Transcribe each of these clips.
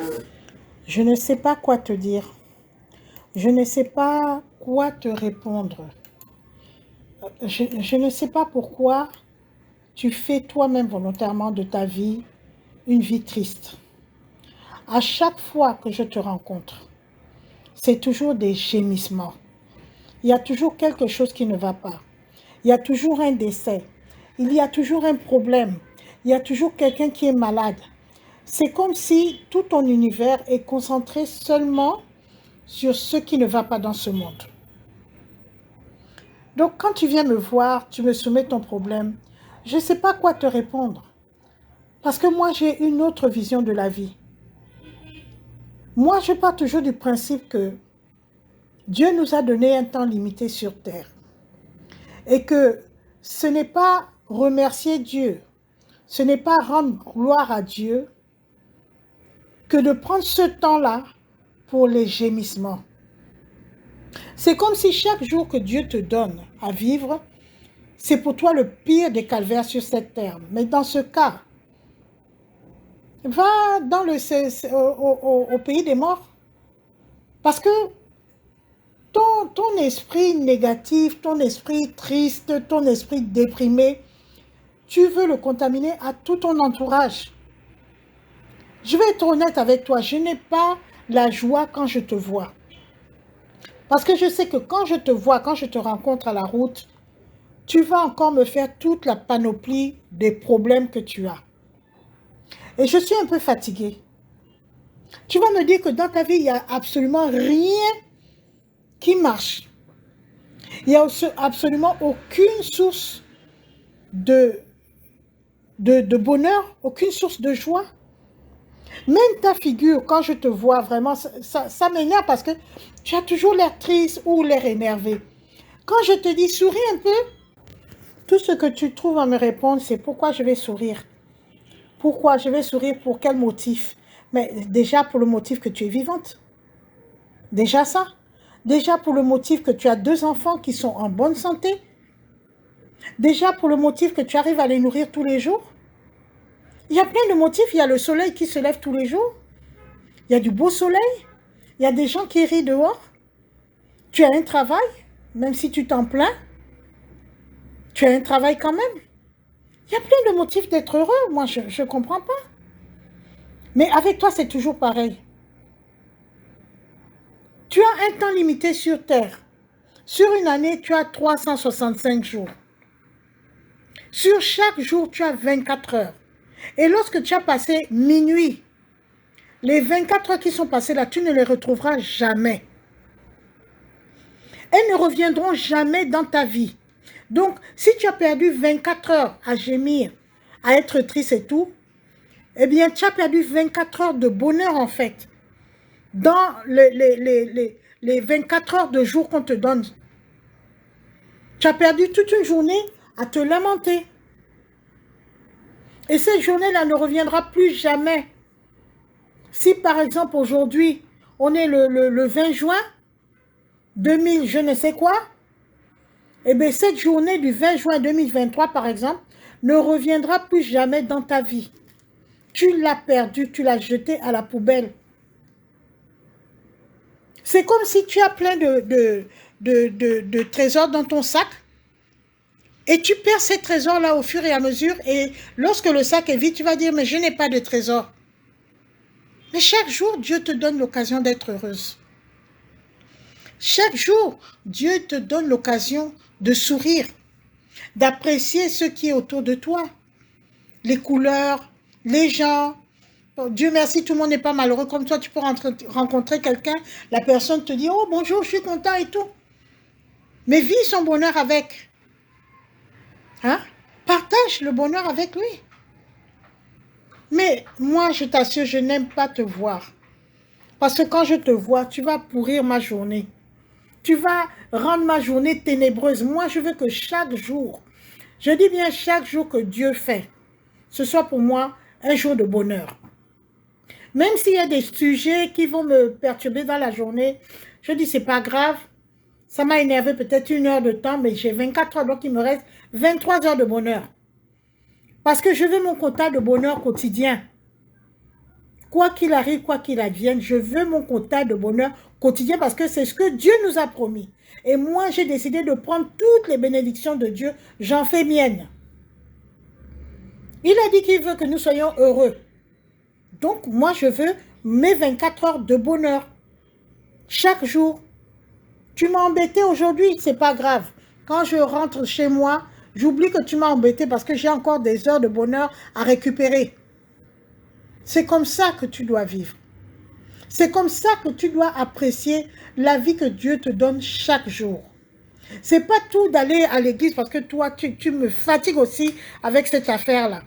Je ne sais pas quoi te dire. Je ne sais pas quoi te répondre. Je ne sais pas pourquoi tu fais toi-même volontairement de ta vie une vie triste. À chaque fois que je te rencontre, c'est toujours des gémissements. Il y a toujours quelque chose qui ne va pas. Il y a toujours un décès. Il y a toujours un problème. Il y a toujours quelqu'un qui est malade. C'est comme si tout ton univers est concentré seulement sur ce qui ne va pas dans ce monde. Donc quand tu viens me voir, tu me soumets ton problème, je ne sais pas quoi te répondre. Parce que moi, j'ai une autre vision de la vie. Moi, je pars toujours du principe que Dieu nous a donné un temps limité sur terre. Et que ce n'est pas remercier Dieu, ce n'est pas rendre gloire à Dieu, que de prendre ce temps-là pour les gémissements. C'est comme si chaque jour que Dieu te donne à vivre, c'est pour toi le pire des calvaires sur cette terre. Mais dans ce cas, va dans au pays des morts. Parce que ton esprit négatif, ton esprit triste, ton esprit déprimé, tu veux le contaminer à tout ton entourage. Je vais être honnête avec toi, je n'ai pas la joie quand je te vois. Parce que je sais que quand je te vois, quand je te rencontre à la route, tu vas encore me faire toute la panoplie des problèmes que tu as. Et je suis un peu fatiguée. Tu vas me dire que dans ta vie, il n'y a absolument rien qui marche. Il n'y a absolument aucune source de bonheur, aucune source de joie. Même ta figure, quand je te vois, vraiment, ça m'énerve parce que tu as toujours l'air triste ou l'air énervé. Quand je te dis souris un peu, tout ce que tu trouves à me répondre, c'est pourquoi je vais sourire. Pourquoi je vais sourire, pour quel motif? Mais déjà pour le motif que tu es vivante. Déjà ça. Déjà pour le motif que tu as 2 enfants qui sont en bonne santé. Déjà pour le motif que tu arrives à les nourrir tous les jours. Il y a plein de motifs. Il y a le soleil qui se lève tous les jours. Il y a du beau soleil. Il y a des gens qui rient dehors. Tu as un travail, même si tu t'en plains. Tu as un travail quand même. Il y a plein de motifs d'être heureux. Moi, je ne comprends pas. Mais avec toi, c'est toujours pareil. Tu as un temps limité sur Terre. Sur une année, tu as 365 jours. Sur chaque jour, tu as 24 heures. Et lorsque tu as passé minuit, les 24 heures qui sont passées là, tu ne les retrouveras jamais. Elles ne reviendront jamais dans ta vie. Donc, si tu as perdu 24 heures à gémir, à être triste et tout, eh bien, tu as perdu 24 heures de bonheur en fait. Dans les 24 heures de jour qu'on te donne. Tu as perdu toute une journée à te lamenter. Et cette journée-là ne reviendra plus jamais. Si par exemple aujourd'hui, on est le 20 juin 2000, je ne sais quoi, eh bien cette journée du 20 juin 2023 par exemple, ne reviendra plus jamais dans ta vie. Tu l'as perdue, tu l'as jetée à la poubelle. C'est comme si tu as plein de trésors dans ton sac et tu perds ces trésors-là au fur et à mesure et lorsque le sac est vide, tu vas dire mais je n'ai pas de trésor. Mais chaque jour, Dieu te donne l'occasion d'être heureuse. Chaque jour, Dieu te donne l'occasion de sourire, d'apprécier ce qui est autour de toi. Les couleurs, les gens. Dieu merci, tout le monde n'est pas malheureux comme toi. Tu peux rencontrer quelqu'un, la personne te dit « Oh, bonjour, je suis content et tout. » Mais vis son bonheur avec. Hein? Partage le bonheur avec lui. Mais moi, je t'assure, je n'aime pas te voir. Parce que quand je te vois, tu vas pourrir ma journée. Tu vas rendre ma journée ténébreuse. Moi, je veux que chaque jour, je dis bien chaque jour que Dieu fait, ce soit pour moi un jour de bonheur. Même s'il y a des sujets qui vont me perturber dans la journée, je dis c'est pas grave. Ça m'a énervé peut-être 1 heure de temps, mais j'ai 24 heures, donc il me reste 23 heures de bonheur. Parce que je veux mon quota de bonheur quotidien. Quoi qu'il arrive, quoi qu'il advienne, je veux mon quota de bonheur quotidien parce que c'est ce que Dieu nous a promis. Et moi, j'ai décidé de prendre toutes les bénédictions de Dieu, j'en fais mienne. Il a dit qu'il veut que nous soyons heureux. Donc, moi, je veux mes 24 heures de bonheur. Chaque jour. Tu m'as embêté aujourd'hui, c'est pas grave. Quand je rentre chez moi, j'oublie que tu m'as embêté parce que j'ai encore des heures de bonheur à récupérer. C'est comme ça que tu dois vivre. C'est comme ça que tu dois apprécier la vie que Dieu te donne chaque jour. C'est pas tout d'aller à l'église parce que toi, tu me fatigues aussi avec cette affaire-là.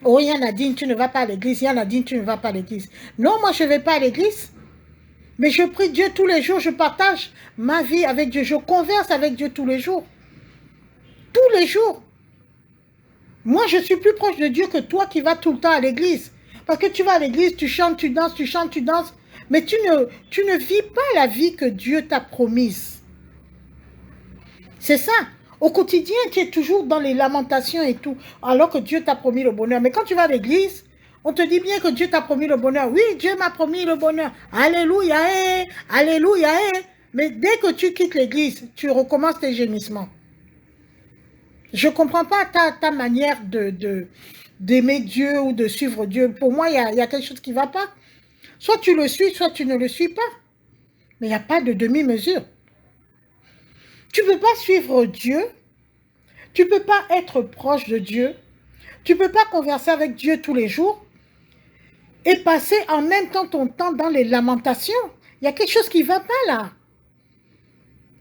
Oh, il y en a dit, tu ne vas pas à l'église. Il y en a dit, tu ne vas pas à l'église. Non, moi, je ne vais pas à l'église. Mais je prie Dieu tous les jours. Je partage ma vie avec Dieu. Je converse avec Dieu tous les jours. Tous les jours. Moi, je suis plus proche de Dieu que toi qui vas tout le temps à l'église. Parce que tu vas à l'église, tu chantes, tu danses, tu chantes, tu danses. Mais tu ne vis pas la vie que Dieu t'a promise. C'est ça. Au quotidien, tu es toujours dans les lamentations et tout, alors que Dieu t'a promis le bonheur. Mais quand tu vas à l'église, on te dit bien que Dieu t'a promis le bonheur. Oui, Dieu m'a promis le bonheur. Alléluia, alléluia, Mais dès que tu quittes l'église, tu recommences tes gémissements. Je ne comprends pas ta manière d'aimer Dieu ou de suivre Dieu. Pour moi, il y a quelque chose qui ne va pas. Soit tu le suis, soit tu ne le suis pas. Mais il n'y a pas de demi-mesure. Tu ne peux pas suivre Dieu, tu ne peux pas être proche de Dieu, tu ne peux pas converser avec Dieu tous les jours et passer en même temps ton temps dans les lamentations. Il y a quelque chose qui ne va pas là.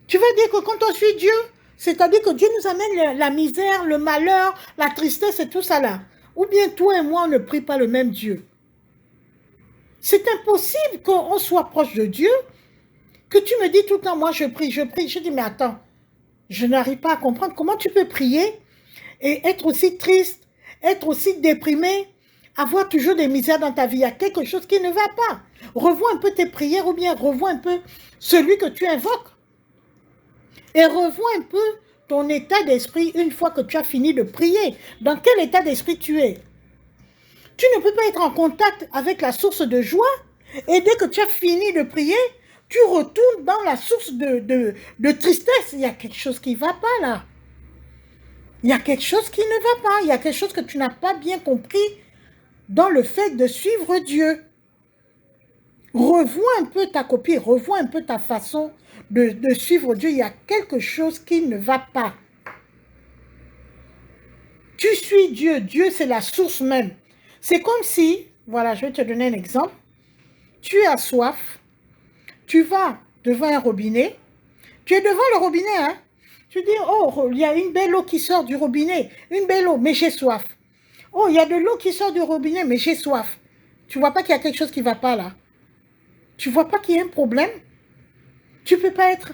Tu vas dire que quand on suit Dieu, c'est-à-dire que Dieu nous amène la misère, le malheur, la tristesse et tout ça là. Ou bien toi et moi, on ne prie pas le même Dieu. C'est impossible qu'on soit proche de Dieu, que tu me dis tout le temps, moi je prie. Je dis, mais attends, je n'arrive pas à comprendre comment tu peux prier et être aussi triste, être aussi déprimé, avoir toujours des misères dans ta vie. Il y a quelque chose qui ne va pas. Revois un peu tes prières ou bien revois un peu celui que tu invoques. Et revois un peu ton état d'esprit une fois que tu as fini de prier. Dans quel état d'esprit tu es? Tu ne peux pas être en contact avec la source de joie et dès que tu as fini de prier, tu retournes dans la source de tristesse. Il y a quelque chose qui ne va pas là. Il y a quelque chose qui ne va pas. Il y a quelque chose que tu n'as pas bien compris dans le fait de suivre Dieu. Revois un peu ta copie, revois un peu ta façon de suivre Dieu. Il y a quelque chose qui ne va pas. Tu suis Dieu. Dieu, c'est la source même. C'est comme si, voilà, je vais te donner un exemple. Tu as soif. Tu vas devant un robinet, tu es devant le robinet, hein? Tu dis, oh, il y a une belle eau qui sort du robinet, une belle eau, mais j'ai soif. Oh, il y a de l'eau qui sort du robinet, mais j'ai soif. Tu ne vois pas qu'il y a quelque chose qui ne va pas là? Tu ne vois pas qu'il y a un problème? Tu ne peux pas être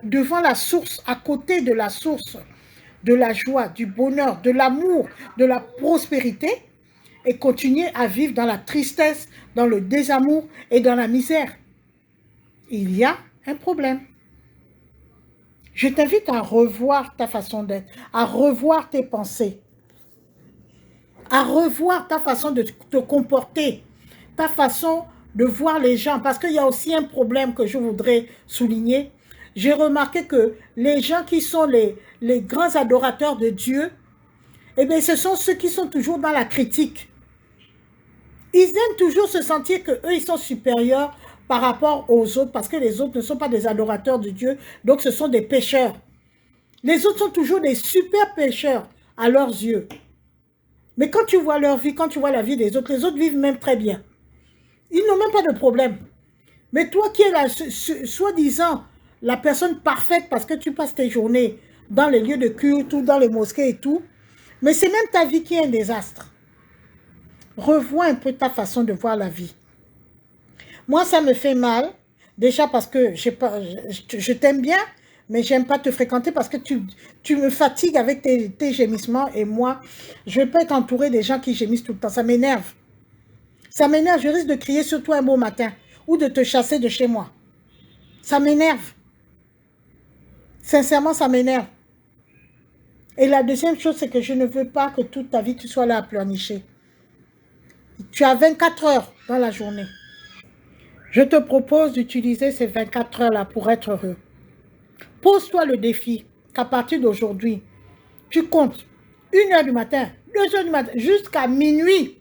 devant la source, à côté de la source, de la joie, du bonheur, de l'amour, de la prospérité, et continuer à vivre dans la tristesse, dans le désamour et dans la misère. Il y a un problème. Je t'invite à revoir ta façon d'être, à revoir tes pensées, à revoir ta façon de te comporter, ta façon de voir les gens. Parce qu'il y a aussi un problème que je voudrais souligner. J'ai remarqué que les gens qui sont les grands adorateurs de Dieu, eh bien, ce sont ceux qui sont toujours dans la critique. Ils aiment toujours se sentir qu'eux, ils sont supérieurs par rapport aux autres, parce que les autres ne sont pas des adorateurs de Dieu, donc ce sont des pécheurs. Les autres sont toujours des super pécheurs à leurs yeux. Mais quand tu vois leur vie, quand tu vois la vie des autres, les autres vivent même très bien. Ils n'ont même pas de problème. Mais toi qui es là, soi-disant la personne parfaite, parce que tu passes tes journées dans les lieux de culte ou dans les mosquées et tout, mais c'est même ta vie qui est un désastre. Revois un peu ta façon de voir la vie. Moi, ça me fait mal, déjà parce que je t'aime bien, mais j'aime pas te fréquenter parce que tu me fatigues avec tes gémissements et moi, je ne vais pas être entourée des gens qui gémissent tout le temps. Ça m'énerve. Ça m'énerve. Je risque de crier sur toi un beau matin ou de te chasser de chez moi. Ça m'énerve. Sincèrement, ça m'énerve. Et la deuxième chose, c'est que je ne veux pas que toute ta vie, tu sois là à pleurnicher. Tu as 24 heures. dans la journée. Je te propose d'utiliser ces 24 heures-là pour être heureux. Pose-toi le défi qu'à partir d'aujourd'hui, tu comptes 1 heure du matin, 2 heures du matin, jusqu'à minuit.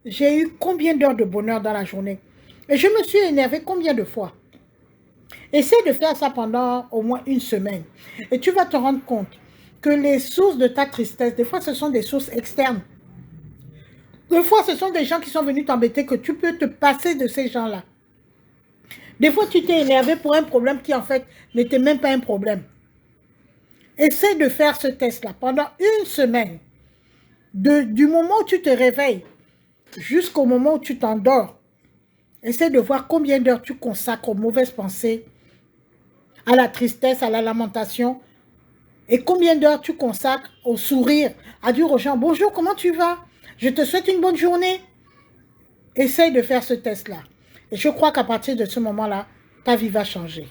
J'ai eu combien d'heures de bonheur dans la journée? Et je me suis énervée combien de fois? Essaie de faire ça pendant au moins 1 semaine. Et tu vas te rendre compte que les sources de ta tristesse, des fois, ce sont des sources externes. Des fois, ce sont des gens qui sont venus t'embêter, que tu peux te passer de ces gens-là. Des fois, tu t'es énervé pour un problème qui, en fait, n'était même pas un problème. Essaie de faire ce test-là pendant 1 semaine. Du moment où tu te réveilles jusqu'au moment où tu t'endors. Essaie de voir combien d'heures tu consacres aux mauvaises pensées, à la tristesse, à la lamentation. Et combien d'heures tu consacres au sourire, à dire aux gens, bonjour, comment tu vas? Je te souhaite une bonne journée. Essaye de faire ce test-là. Et je crois qu'à partir de ce moment-là, ta vie va changer.